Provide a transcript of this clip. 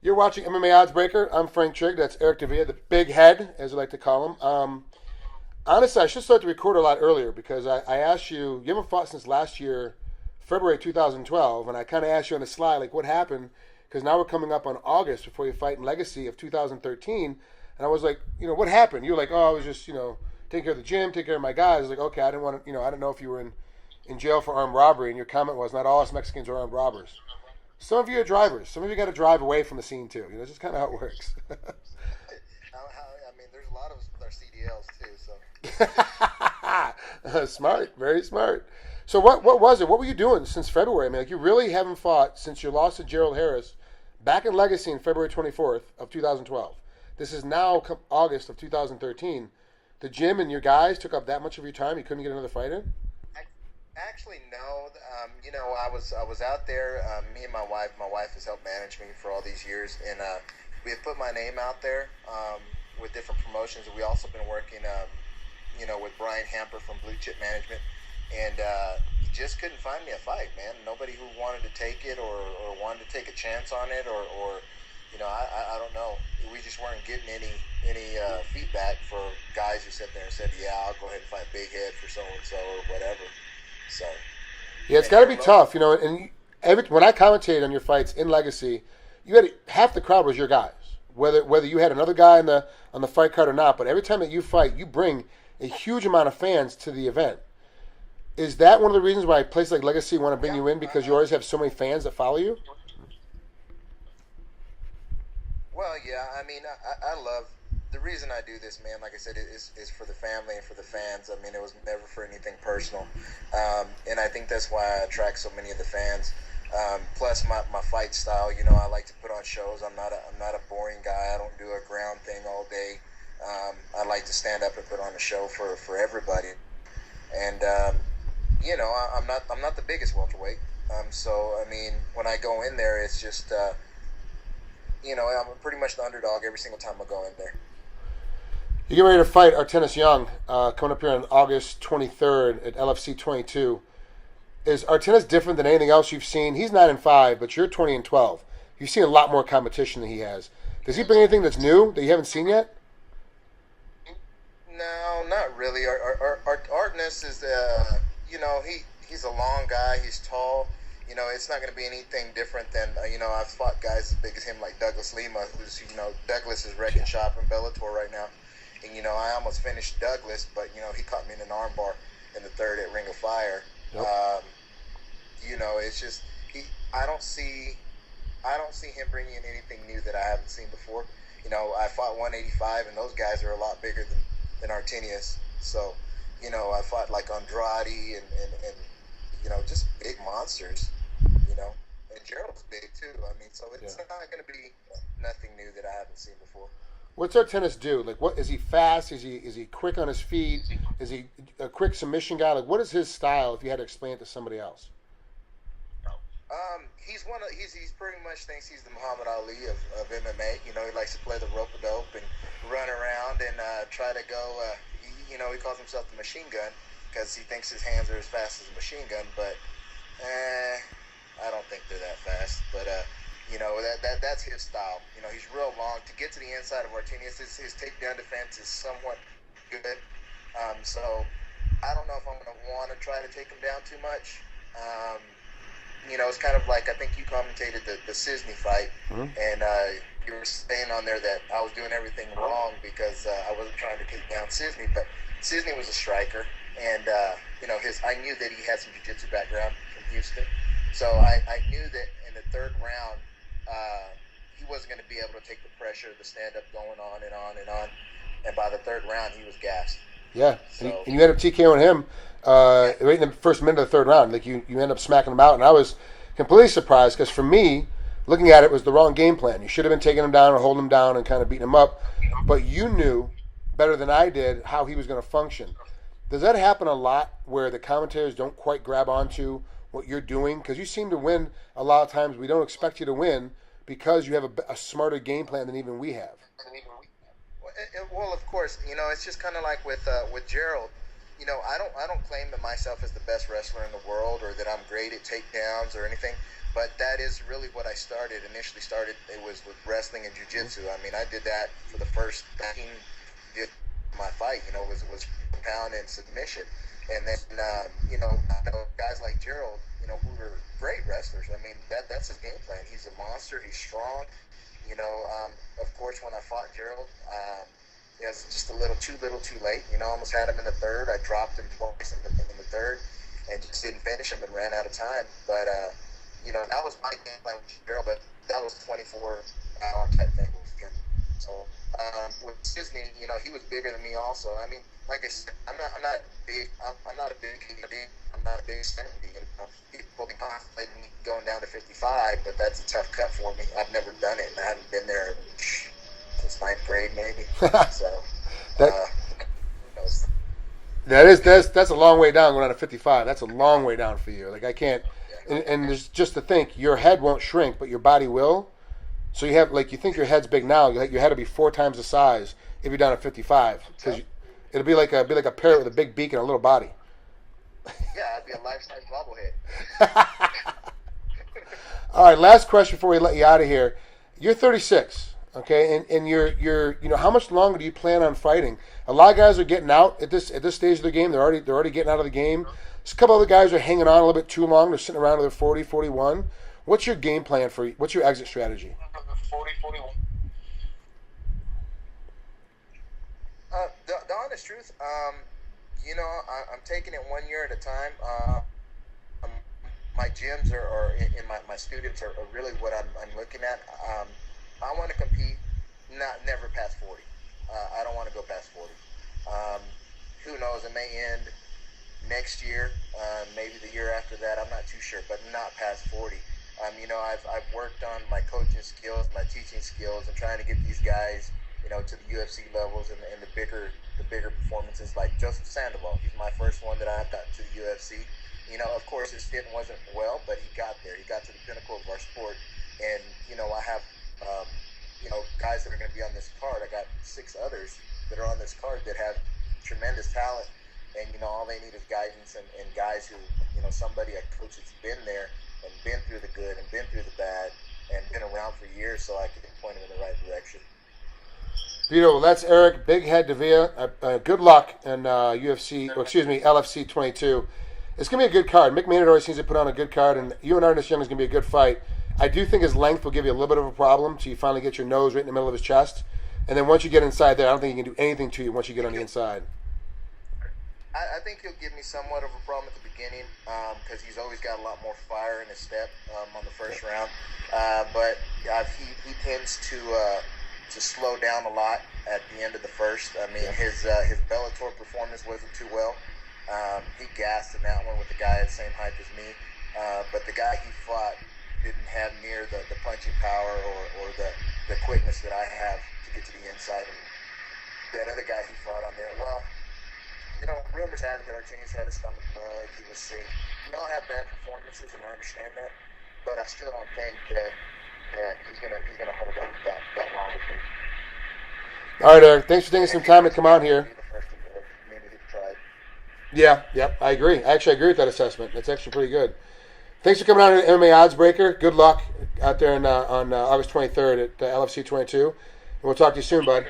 You're watching MMA Oddsbreaker. I'm Frank Trigg. That's Eric Davila, the big head, as we like to call him. Honestly, I should start to record a lot earlier because I asked you, you haven't fought since last year, February 2012, and I kind of asked you on the slide, like, what happened? Because now we're coming up on August before you fight in Legacy of 2013. And I was like, what happened? You were like, oh, I was just, taking care of the gym, taking care of my guys. I was like, okay, I didn't want to, I didn't know if you were in jail for armed robbery. And your comment was, not all us Mexicans are armed robbers. Some of you are drivers. Some of you got to drive away from the scene too. That's just kind of how it works. I mean, there's a lot of us with our CDLs too. So Smart, very smart. So what was it? What were you doing since February? I mean, like you really haven't fought since your loss to Gerald Harris back in Legacy on February 24th of 2012. This is now August of 2013. The gym and your guys took up that much of your time. You couldn't get another fight in. actually, no. I was out there. Me and my wife. My wife has helped manage me for all these years, and we have put my name out there with different promotions. We also been working, with Brian Hamper from Blue Chip Management, and he just couldn't find me a fight, man. Nobody who wanted to take it or wanted to take a chance on it, or I don't know. We just weren't getting any feedback for guys who sat there and said, yeah, I'll go ahead and fight Big Head for so and so or whatever. So. Yeah, it's got to be tough, And when I commentated on your fights in Legacy, you had half the crowd was your guys. Whether you had another guy on the fight card or not, but every time that you fight, you bring a huge amount of fans to the event. Is that one of the reasons why a place like Legacy want to bring you in, because you always have so many fans that follow you? Well, yeah. I mean, I love the reason I do this, man. Like I said, is for the family and for the fans. I mean, it was never for anything personal, and I think that's why I attract so many of the fans. Plus, my fight style. I like to put on shows. I'm not a boring guy. I don't do a ground thing all day. I like to stand up and put on a show for everybody. And I'm not the biggest welterweight. So I mean, when I go in there, it's just I'm pretty much the underdog every single time I go in there. You get ready to fight Artenas Young coming up here on August 23rd at LFC 22. Is Artenas different than anything else you've seen? He's 9-5, but you're 20-12. You've seen a lot more competition than he has. Does he bring anything that's new that you haven't seen yet? No, not really. Artenas is, he's a long guy. He's tall. It's not going to be anything different than, I've fought guys as big as him, like Douglas Lima, who's, Douglas is wrecking shop in Bellator right now. And, I almost finished Douglas, but, he caught me in an armbar in the third at Ring of Fire. Yep. It's just, I don't see him bringing in anything new that I haven't seen before. I fought 185, and those guys are a lot bigger than Artenas. So, I fought like Andrade and just big monsters, and Gerald's big too. I mean, so it's not going to be nothing new that I haven't seen before. What's Artenas do? Like, what is he fast? Is he quick on his feet? Is he a quick submission guy? Like, what is his style? If you had to explain it to somebody else. He's pretty much thinks he's the Muhammad Ali of MMA. He likes to play the rope-a-dope and run around and try to go. He calls himself the machine gun because he thinks his hands are as fast as a machine gun. But I don't think they're that fast. But that's his style. He's real long. To get to the inside of Artenas, his takedown defense is somewhat good. So I don't know if I'm going to want to try to take him down too much. It's kind of like, I think you commentated the Cisney fight, and you were saying on there that I was doing everything wrong because I wasn't trying to take down Cisney, but Cisney was a striker, and I knew that he had some jiu-jitsu background from Houston, so I knew that in the third round he wasn't going to be able to take the pressure of the stand-up going on and on and on, and by the third round he was gassed. Yeah, so, and you end up TKOing him right in the first minute of the third round. Like you end up smacking him out, and I was completely surprised because for me, looking at it, was the wrong game plan. You should have been taking him down or holding him down and kind of beating him up, but you knew better than I did how he was going to function. Does that happen a lot where the commentators don't quite grab onto what you're doing? Because you seem to win a lot of times. We don't expect you to win because you have a smarter game plan than even we have. Well, of course, it's just kind of like with Gerald. I don't claim that myself as the best wrestler in the world or that I'm great at takedowns or anything, but that is really what I initially started. It was with wrestling and jiu-jitsu. I mean, I did that for the first 13 years of my fight, was pound and submission. And then, I know guys like Gerald, who are great wrestlers. I mean, that's his game plan. He's a monster. He's strong. Of course, when I fought Gerald, it was just a little too late. Almost had him in the third. I dropped him twice in the third and just didn't finish him and ran out of time. But, that was my game plan with Gerald, but that was 24-hour type thing with him. So, with Disney, he was bigger than me also. I mean, like I said, I'm not big. I'm not a big dude. I'm not a big 70. People can contemplate me going down to 55, but that's a tough cut for me. I've never done it, and I haven't been there since 9th grade, maybe. So, that's a long way down going down to 55. That's a long way down for you. Like I can't. And there's just to think, your head won't shrink, but your body will. So you have you think your head's big now. Your head will be 4 times the size if you're down at 55 because it'll be like a parrot with a big beak and a little body. Yeah, I'd be a life-size bobblehead. All right, last question before we let you out of here. You're 36, okay, and you're how much longer do you plan on fighting? A lot of guys are getting out at this stage of the game. They're already getting out of the game. There's a couple other guys are hanging on a little bit too long. They're sitting around to their 40, 41. What's your game plan what's your exit strategy? 40, 41. The honest truth, I'm taking it 1 year at a time. My gyms are in my students are really what I'm looking at. I want to compete, never past 40. I don't want to go past 40. Who knows? It may end next year, maybe the year after that. I'm not too sure, but not past 40. I've worked on my coaching skills, my teaching skills, and trying to get these guys, to the UFC levels and the bigger performances like Joseph Sandoval. He's my first one that I've got to the UFC. Of course, his stint wasn't well, but he got there. He got to the pinnacle of our sport. And, I have, guys that are going to be on this card. I got 6 others that are on this card that have tremendous talent. And, all they need is guidance and guys who, somebody, a coach that's been there and been through the good and been through the bad and been around for years so I can point them in the right direction. Beautiful. That's Eric Big Head Davila. Good luck in LFC 22. It's going to be a good card. Mick Maynard always seems to put on a good card, and you and Artenas Young is going to be a good fight. I do think his length will give you a little bit of a problem, so you finally get your nose right in the middle of his chest. And then once you get inside there, I don't think he can do anything to you once you get on the inside. I think he'll give me somewhat of a problem at the beginning because he's always got a lot more fire in his step on the first round. But he tends to slow down a lot at the end of the first. I mean, his Bellator performance wasn't too well. He gassed in that one with the guy at the same height as me. But the guy he fought didn't have near the punching power or the quickness that I have to get to the inside. And that other guy he fought on there, well, rumors had it that Artenas had his stomach bug. He was sick. We all have bad performances, and I understand that. But I still don't think that he's gonna hold up that long with me. All right, Eric. Thanks for taking some time to come out here. Yeah, I agree. I actually agree with that assessment. That's actually pretty good. Thanks for coming out to MMA Oddsbreaker. Good luck out there on August 23rd at LFC 22. And we'll talk to you soon, bud.